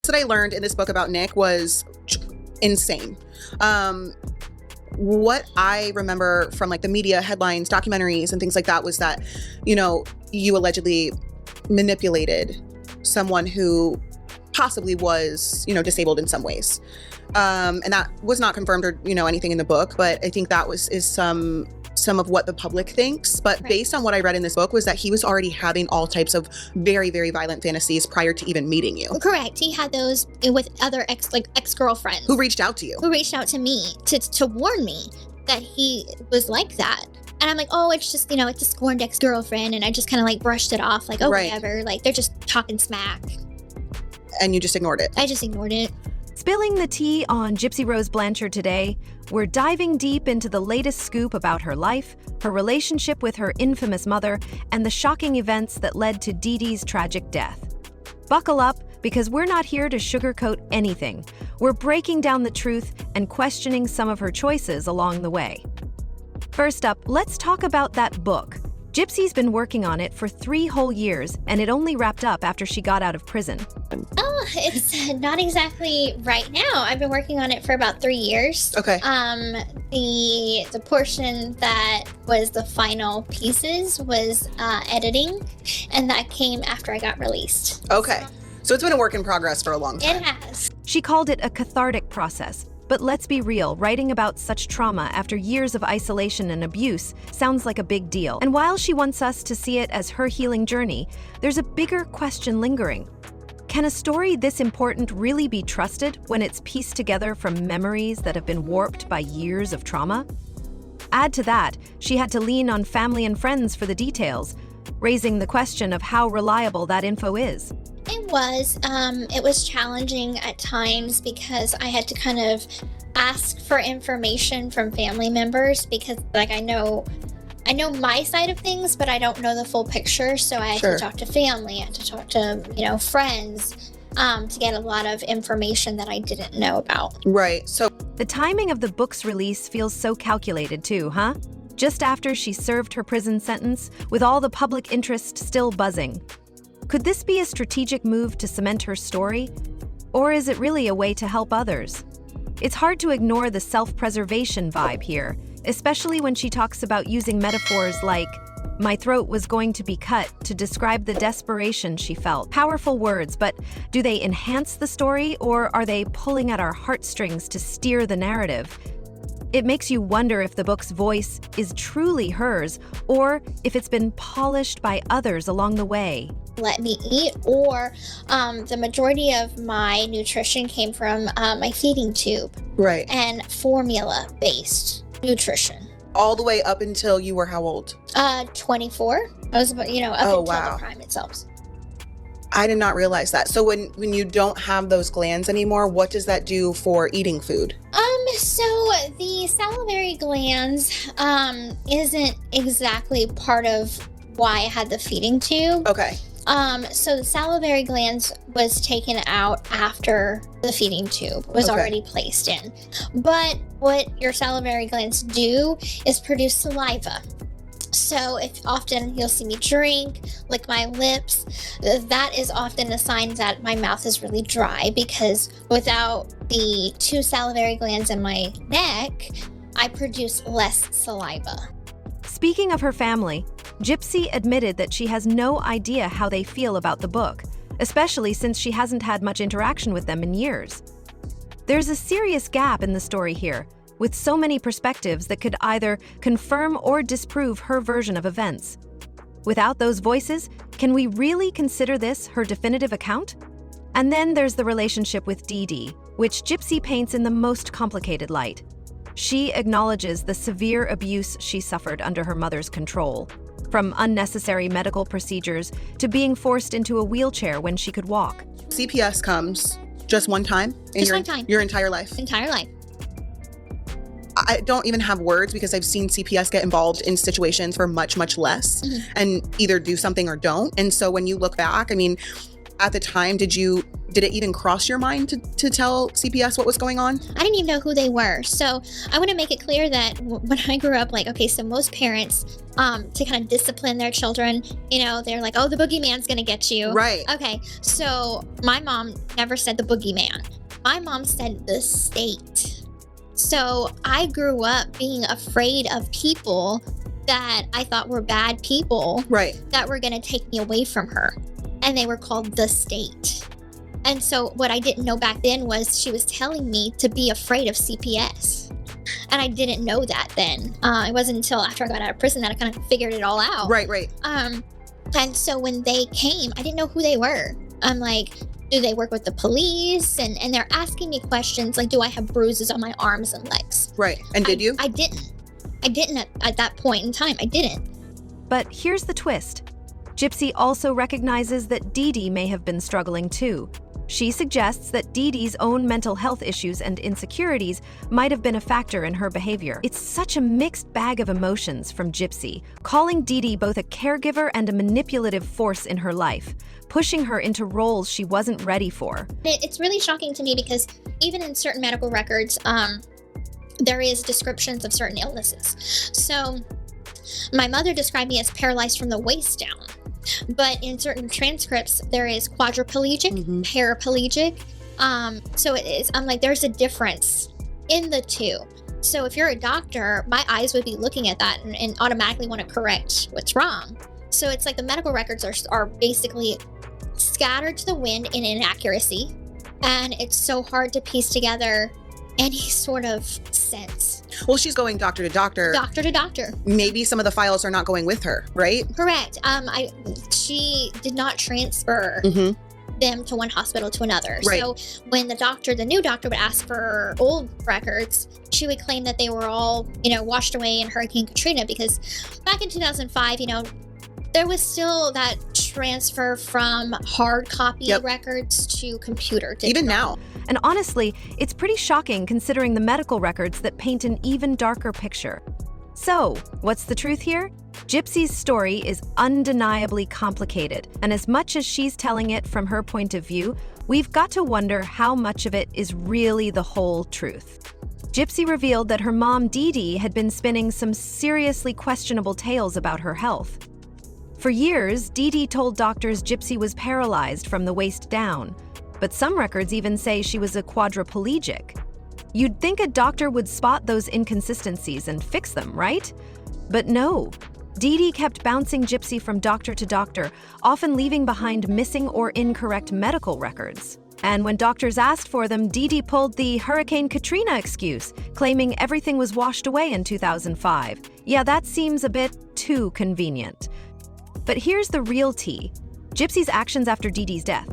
that I learned in this book about Nick was insane. What I remember from like the media headlines, documentaries, and things like that was that, you know, you allegedly manipulated someone who possibly was, you know, disabled in some ways. And that was not confirmed or, you know, anything in the book, but I think that is some of what the public thinks. But based on what I read in this book was that he was already having all types of very, very violent fantasies prior to even meeting you. Correct. He had those with other ex-girlfriends. Who reached out to you. Who reached out to me to warn me that he was like that. And I'm like, oh, it's just, you know, it's a scorned ex-girlfriend. And I just kind of like brushed it off like, oh, whatever. Like, they're just talking smack. And you just ignored it. I just ignored it. Spilling the tea on Gypsy Rose Blanchard today, we're diving deep into the latest scoop about her life, her relationship with her infamous mother, and the shocking events that led to Dee Dee's tragic death. Buckle up, because we're not here to sugarcoat anything. We're breaking down the truth and questioning some of her choices along the way. First up, let's talk about that book. Gypsy's been working on it for 3 whole years, and it only wrapped up after she got out of prison. Oh, it's not exactly right now. I've been working on it for about 3 years. Okay. The portion that was the final pieces was editing, and that came after I got released. Okay. So it's been a work in progress for a long time. It has. She called it a cathartic process. But let's be real, writing about such trauma after years of isolation and abuse sounds like a big deal. And while she wants us to see it as her healing journey, there's a bigger question lingering. Can a story this important really be trusted when it's pieced together from memories that have been warped by years of trauma? Add to that, she had to lean on family and friends for the details, raising the question of how reliable that info is. It was challenging at times because I had to kind of ask for information from family members because, like, I know my side of things, but I don't know the full picture. So I had to talk to family, I had to talk to, you know, friends, to get a lot of information that I didn't know about. Right. So the timing of the book's release feels so calculated too, huh? Just after she served her prison sentence, with all the public interest still buzzing. Could this be a strategic move to cement her story? Or is it really a way to help others? It's hard to ignore the self-preservation vibe here, especially when she talks about using metaphors like, "My throat was going to be cut," to describe the desperation she felt. Powerful words, but do they enhance the story, or are they pulling at our heartstrings to steer the narrative? It makes you wonder if the book's voice is truly hers, or if it's been polished by others along the way. Let me eat, or the majority of my nutrition came from my feeding tube. Right. And formula-based nutrition. All the way up until you were how old? 24. I was, you know, up until the prime itself. I did not realize that. So when you don't have those glands anymore, what does that do for eating food? So the salivary glands isn't exactly part of why I had the feeding tube. Okay. So the salivary glands was taken out after the feeding tube was already placed in. But what your salivary glands do is produce saliva. So if often you'll see me drink, lick my lips, that is often a sign that my mouth is really dry, because without the 2 salivary glands in my neck, I produce less saliva. Speaking of her family, Gypsy admitted that she has no idea how they feel about the book, especially since she hasn't had much interaction with them in years. There's a serious gap in the story here, with so many perspectives that could either confirm or disprove her version of events. Without those voices, can we really consider this her definitive account? And then there's the relationship with Dee Dee, which Gypsy paints in the most complicated light. She acknowledges the severe abuse she suffered under her mother's control, from unnecessary medical procedures to being forced into a wheelchair when she could walk. CPS comes just one time in your entire life? Entire life. I don't even have words, because I've seen CPS get involved in situations for much, much less and either do something or don't. And so when you look back, I mean, at the time, did it even cross your mind to tell CPS what was going on? I didn't even know who they were. So I want to make it clear that when I grew up, like, okay, so most parents, to kind of discipline their children, they're like, oh, the boogeyman's going to get you. Right. Okay. So my mom never said the boogeyman. My mom said the state. So I grew up being afraid of people that I thought were bad people. Right. That were going to take me away from her. And they were called the state. And so what I didn't know back then was she was telling me to be afraid of CPS. And I didn't know that then. It wasn't until after I got out of prison that I kind of figured it all out. Right. And so when they came, I didn't know who they were. I'm like, do they work with the police? And they're asking me questions like, do I have bruises on my arms and legs? Right. And did you? I didn't. I didn't at that point in time. I didn't. But here's the twist. Gypsy also recognizes that Dee Dee may have been struggling too. She suggests that Dee Dee's own mental health issues and insecurities might have been a factor in her behavior. It's such a mixed bag of emotions from Gypsy, calling Dee Dee both a caregiver and a manipulative force in her life, pushing her into roles she wasn't ready for. It's really shocking to me because even in certain medical records, there is descriptions of certain illnesses. So my mother described me as paralyzed from the waist down. But in certain transcripts, there is quadriplegic, paraplegic. So it is, I'm like, there's a difference in the two. So if you're a doctor, my eyes would be looking at that and automatically want to correct what's wrong. So it's like the medical records are basically scattered to the wind in inaccuracy. And it's so hard to piece together any sort of sense. Well, she's going doctor to doctor. Doctor to doctor. Maybe some of the files are not going with her, right? Correct. She did not transfer them to one hospital to another. Right. So when the new doctor would ask for old records, she would claim that they were all, washed away in Hurricane Katrina because back in 2005, there was still that transfer from hard copy records to computer. Even now. And honestly, it's pretty shocking considering the medical records that paint an even darker picture. So, what's the truth here? Gypsy's story is undeniably complicated, and as much as she's telling it from her point of view, we've got to wonder how much of it is really the whole truth. Gypsy revealed that her mom, Dee Dee, had been spinning some seriously questionable tales about her health. For years, Dee Dee told doctors Gypsy was paralyzed from the waist down, but some records even say she was a quadriplegic. You'd think a doctor would spot those inconsistencies and fix them, right? But no. Dee Dee kept bouncing Gypsy from doctor to doctor, often leaving behind missing or incorrect medical records. And when doctors asked for them, Dee Dee pulled the Hurricane Katrina excuse, claiming everything was washed away in 2005. Yeah, that seems a bit too convenient. But here's the real tea. Gypsy's actions after Dee Dee's death.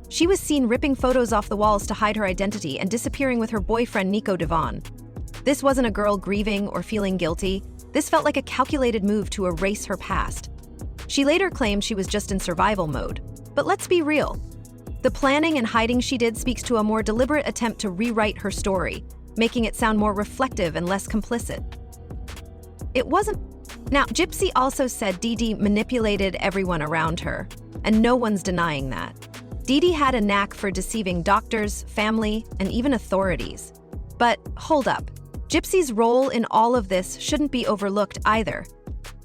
She was seen ripping photos off the walls to hide her identity and disappearing with her boyfriend Nico Devon. This wasn't a girl grieving or feeling guilty. This felt like a calculated move to erase her past. She later claimed she was just in survival mode. But let's be real. The planning and hiding she did speaks to a more deliberate attempt to rewrite her story, making it sound more reflective and less complicit. It wasn't. Now, Gypsy also said Dee Dee manipulated everyone around her, and no one's denying that. Dee Dee had a knack for deceiving doctors, family, and even authorities. But hold up. Gypsy's role in all of this shouldn't be overlooked either.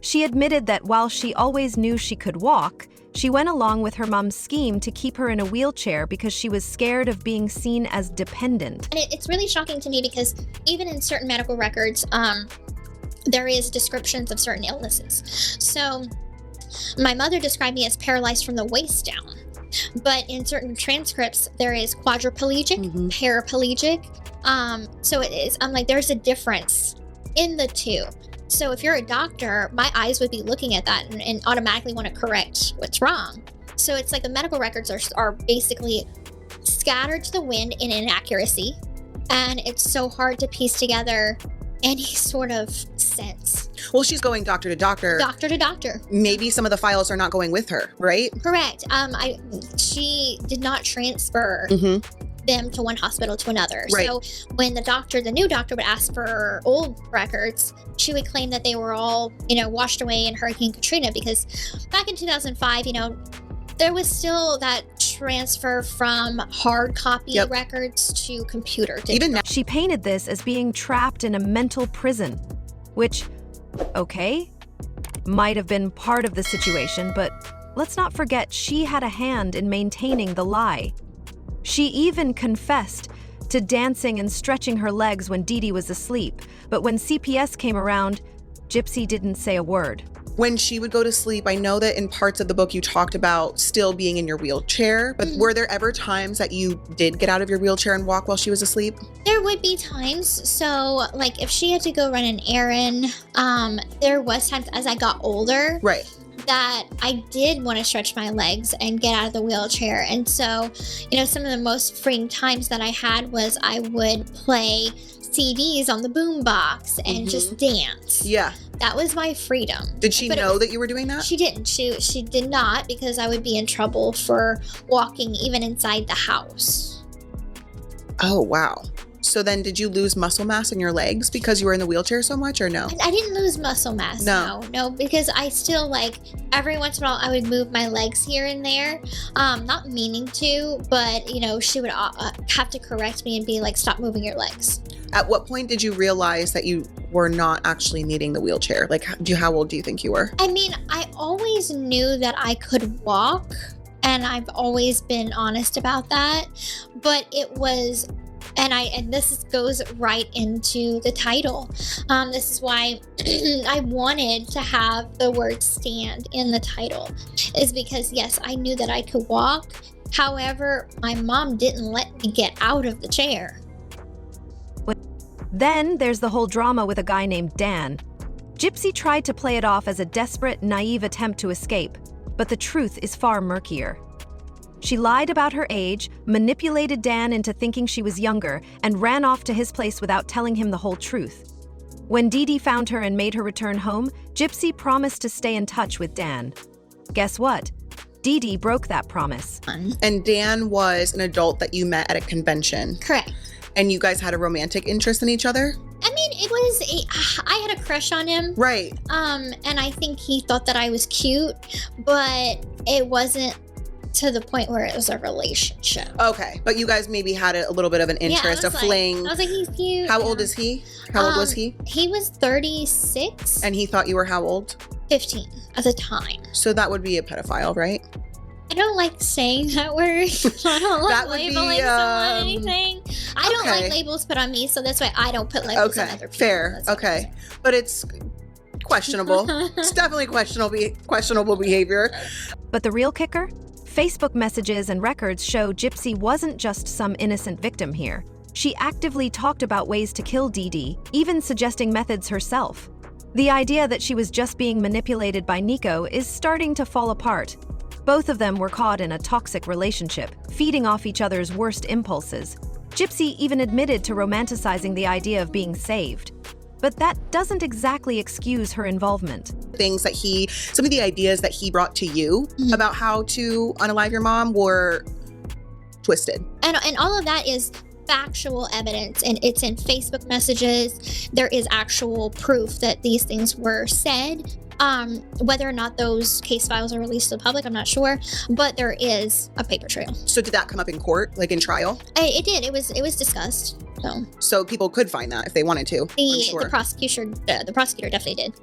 She admitted that while she always knew she could walk, she went along with her mom's scheme to keep her in a wheelchair because she was scared of being seen as dependent. And it's really shocking to me because even in certain medical records, there is descriptions of certain illnesses. So my mother described me as paralyzed from the waist down. But in certain transcripts, there is quadriplegic, paraplegic. So it is, I'm like, there's a difference in the two. So if you're a doctor, my eyes would be looking at that and automatically want to correct what's wrong. So it's like the medical records are basically scattered to the wind in inaccuracy. And it's so hard to piece together any sort of sense. Well, she's going doctor to doctor. Doctor to doctor. Maybe some of the files are not going with her, right? Correct. She did not transfer them to one hospital to another. Right. So when the new doctor would ask for old records, she would claim that they were all, washed away in Hurricane Katrina because back in 2005, There was still that transfer from hard copy records to computer. Even now. She painted this as being trapped in a mental prison, which, okay, might have been part of the situation, but let's not forget she had a hand in maintaining the lie. She even confessed to dancing and stretching her legs when Dee Dee was asleep, but when CPS came around, Gypsy didn't say a word. When she would go to sleep, I know that in parts of the book you talked about still being in your wheelchair, but were there ever times that you did get out of your wheelchair and walk while she was asleep? There would be times. So, like, if she had to go run an errand, there was times as I got older. Right. That I did want to stretch my legs and get out of the wheelchair. And so, you know, some of the most freeing times that I had was I would play CDs on the boombox and just dance. Yeah. That was my freedom. Did she know that you were doing that? She didn't. She did not, because I would be in trouble for walking even inside the house. Oh, wow. So then did you lose muscle mass in your legs because you were in the wheelchair so much, or no? I didn't lose muscle mass. No, because I still, like, every once in a while I would move my legs here and there, not meaning to, but, you know, she would have to correct me and be like, stop moving your legs. At what point did you realize that you were not actually needing the wheelchair? Like, how old do you think you were? I mean, I always knew that I could walk, and I've always been honest about that, but it was... And this goes right into the title. This is why I wanted to have the word stand in the title, is because, yes, I knew that I could walk. However, my mom didn't let me get out of the chair. Then there's the whole drama with a guy named Dan. Gypsy tried to play it off as a desperate, naive attempt to escape, but the truth is far murkier. She lied about her age, manipulated Dan into thinking she was younger, and ran off to his place without telling him the whole truth. When Dee Dee found her and made her return home, Gypsy promised to stay in touch with Dan. Guess what? Dee Dee broke that promise. And Dan was an adult that you met at a convention. Correct. And you guys had a romantic interest in each other? I mean, I had a crush on him. Right. And I think he thought that I was cute, but it wasn't to the point where it was a relationship. Okay, but you guys maybe had a little bit of an interest, a fling. I was like, he's cute. How old is he? How old was he? He was 36. And he thought you were how old? 15 at the time. So that would be a pedophile, right? I don't like saying that word. I don't like labeling someone anything. I don't like labels put on me, so that's why I don't put labels on other people. Fair. Okay. But it's questionable. It's definitely questionable behavior. But the real kicker? Facebook messages and records show Gypsy wasn't just some innocent victim here. She actively talked about ways to kill Dee Dee, even suggesting methods herself. The idea that she was just being manipulated by Nico is starting to fall apart. Both of them were caught in a toxic relationship, feeding off each other's worst impulses. Gypsy even admitted to romanticizing the idea of being saved. But that doesn't exactly excuse her involvement. Some of the ideas that he brought to you about how to unalive your mom were twisted. And all of that is factual evidence, and it's in Facebook messages. There is actual proof that these things were said. Whether or not those case files are released to the public, I'm not sure, but there is a paper trail. So did that come up in court, like in trial? It did. It was discussed. So people could find that if they wanted to. The prosecutor definitely did.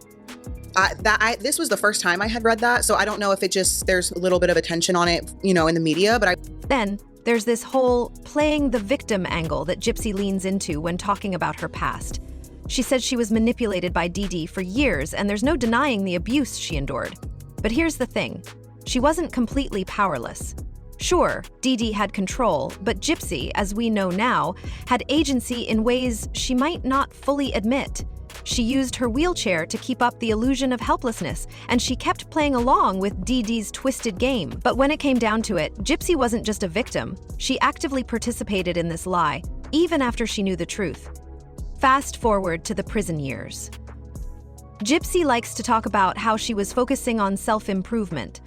This was the first time I had read that, so I don't know if there's a little bit of attention on it, in the media, but Then there's this whole playing the victim angle that Gypsy leans into when talking about her past. She said she was manipulated by Dee Dee for years, and there's no denying the abuse she endured. But here's the thing. She wasn't completely powerless. Sure, Dee Dee had control, but Gypsy, as we know now, had agency in ways she might not fully admit. She used her wheelchair to keep up the illusion of helplessness, and she kept playing along with Dee Dee's twisted game. But when it came down to it, Gypsy wasn't just a victim. She actively participated in this lie, even after she knew the truth. Fast forward to the prison years. Gypsy likes to talk about how she was focusing on self-improvement,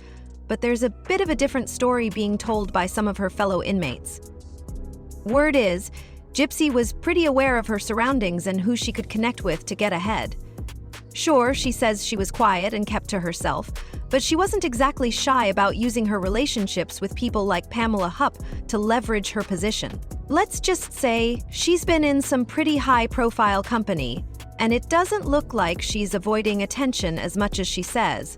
but there's a bit of a different story being told by some of her fellow inmates. Word is, Gypsy was pretty aware of her surroundings and who she could connect with to get ahead. Sure, she says she was quiet and kept to herself, But she wasn't exactly shy about using her relationships with people like Pamela Hupp to leverage her position. Let's just say she's been in some pretty high-profile company, and it doesn't look like she's avoiding attention as much as she says.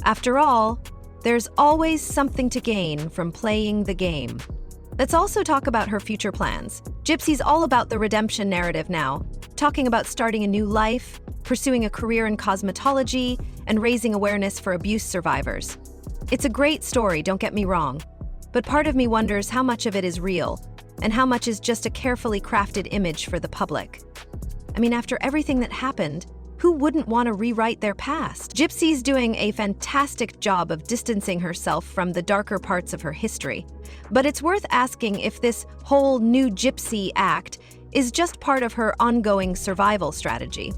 After all, there's always something to gain from playing the game. Let's also talk about her future plans. Gypsy's all about the redemption narrative now, talking about starting a new life, pursuing a career in cosmetology, and raising awareness for abuse survivors. It's a great story, don't get me wrong, but part of me wonders how much of it is real, and how much is just a carefully crafted image for the public. I mean, after everything that happened, who wouldn't want to rewrite their past? Gypsy's doing a fantastic job of distancing herself from the darker parts of her history, but it's worth asking if this whole new gypsy act is just part of her ongoing survival strategy.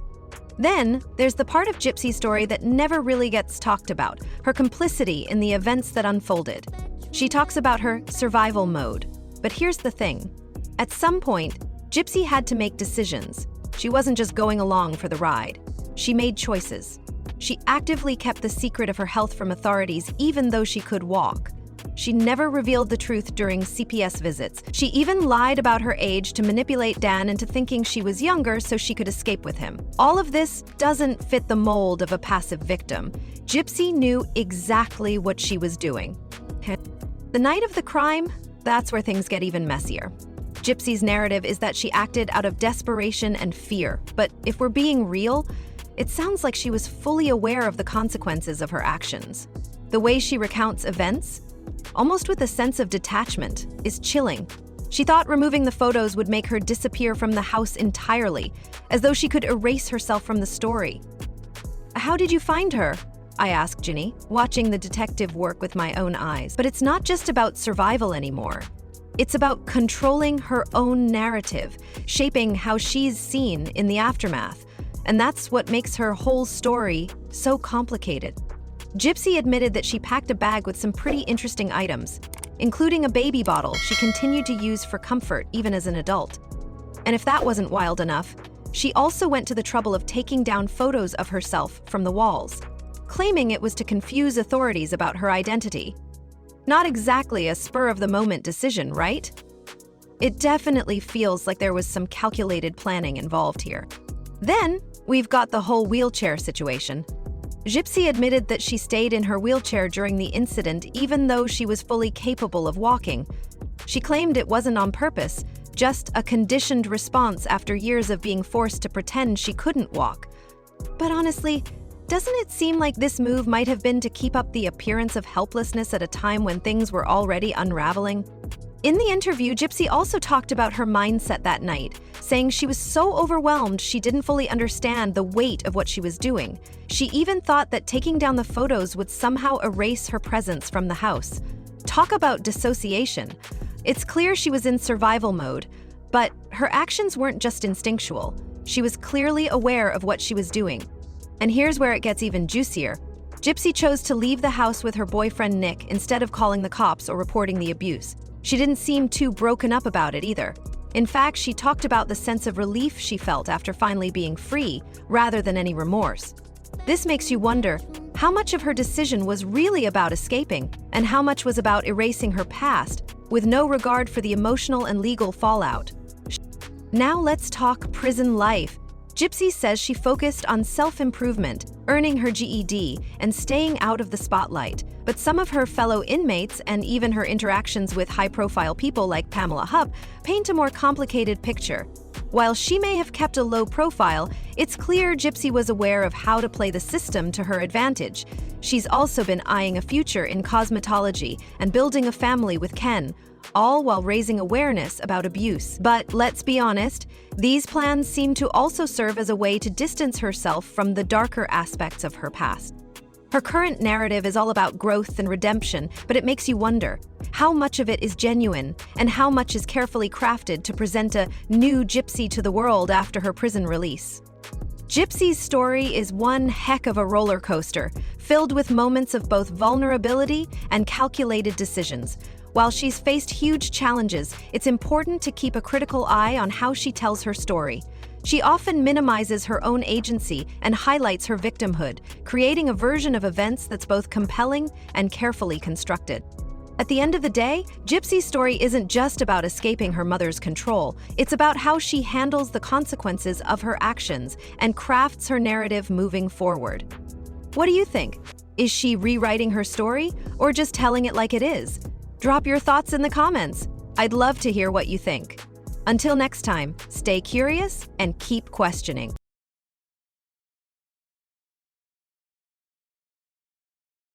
Then, there's the part of Gypsy's story that never really gets talked about, her complicity in the events that unfolded. She talks about her survival mode, but here's the thing. At some point, Gypsy had to make decisions. She wasn't just going along for the ride. She made choices. She actively kept the secret of her health from authorities even though she could walk. She never revealed the truth during CPS visits. She even lied about her age to manipulate Dan into thinking she was younger so she could escape with him. All of this doesn't fit the mold of a passive victim. Gypsy knew exactly what she was doing. The night of the crime, that's where things get even messier. Gypsy's narrative is that she acted out of desperation and fear, but if we're being real, it sounds like she was fully aware of the consequences of her actions. The way she recounts events, almost with a sense of detachment, is chilling. She thought removing the photos would make her disappear from the house entirely, as though she could erase herself from the story. "How did you find her?" I asked Ginny, watching the detective work with my own eyes. But it's not just about survival anymore. It's about controlling her own narrative, shaping how she's seen in the aftermath. And that's what makes her whole story so complicated. Gypsy admitted that she packed a bag with some pretty interesting items, including a baby bottle she continued to use for comfort even as an adult. And if that wasn't wild enough, she also went to the trouble of taking down photos of herself from the walls, claiming it was to confuse authorities about her identity. Not exactly a spur-of-the-moment decision, right? It definitely feels like there was some calculated planning involved here. Then, we've got the whole wheelchair situation. Gypsy admitted that she stayed in her wheelchair during the incident even though she was fully capable of walking. She claimed it wasn't on purpose, just a conditioned response after years of being forced to pretend she couldn't walk. But honestly, doesn't it seem like this move might have been to keep up the appearance of helplessness at a time when things were already unraveling? In the interview, Gypsy also talked about her mindset that night, saying she was so overwhelmed she didn't fully understand the weight of what she was doing. She even thought that taking down the photos would somehow erase her presence from the house. Talk about dissociation. It's clear she was in survival mode, but her actions weren't just instinctual. She was clearly aware of what she was doing. And here's where it gets even juicier. Gypsy chose to leave the house with her boyfriend Nick instead of calling the cops or reporting the abuse. She didn't seem too broken up about it either. In fact, she talked about the sense of relief she felt after finally being free, rather than any remorse. This makes you wonder, how much of her decision was really about escaping, and how much was about erasing her past, with no regard for the emotional and legal fallout? Now let's talk prison life. Gypsy says she focused on self-improvement, earning her GED, and staying out of the spotlight. But some of her fellow inmates, and even her interactions with high-profile people like Pamela Hupp, paint a more complicated picture. While she may have kept a low profile, it's clear Gypsy was aware of how to play the system to her advantage. She's also been eyeing a future in cosmetology and building a family with Ken, all while raising awareness about abuse. But let's be honest, these plans seem to also serve as a way to distance herself from the darker aspects of her past. Her current narrative is all about growth and redemption, but it makes you wonder, how much of it is genuine, and how much is carefully crafted to present a new Gypsy to the world after her prison release? Gypsy's story is one heck of a roller coaster, filled with moments of both vulnerability and calculated decisions. While she's faced huge challenges, it's important to keep a critical eye on how she tells her story. She often minimizes her own agency and highlights her victimhood, creating a version of events that's both compelling and carefully constructed. At the end of the day, Gypsy's story isn't just about escaping her mother's control. It's about how she handles the consequences of her actions and crafts her narrative moving forward. What do you think? Is she rewriting her story or just telling it like it is? Drop your thoughts in the comments. I'd love to hear what you think. Until next time, stay curious and keep questioning.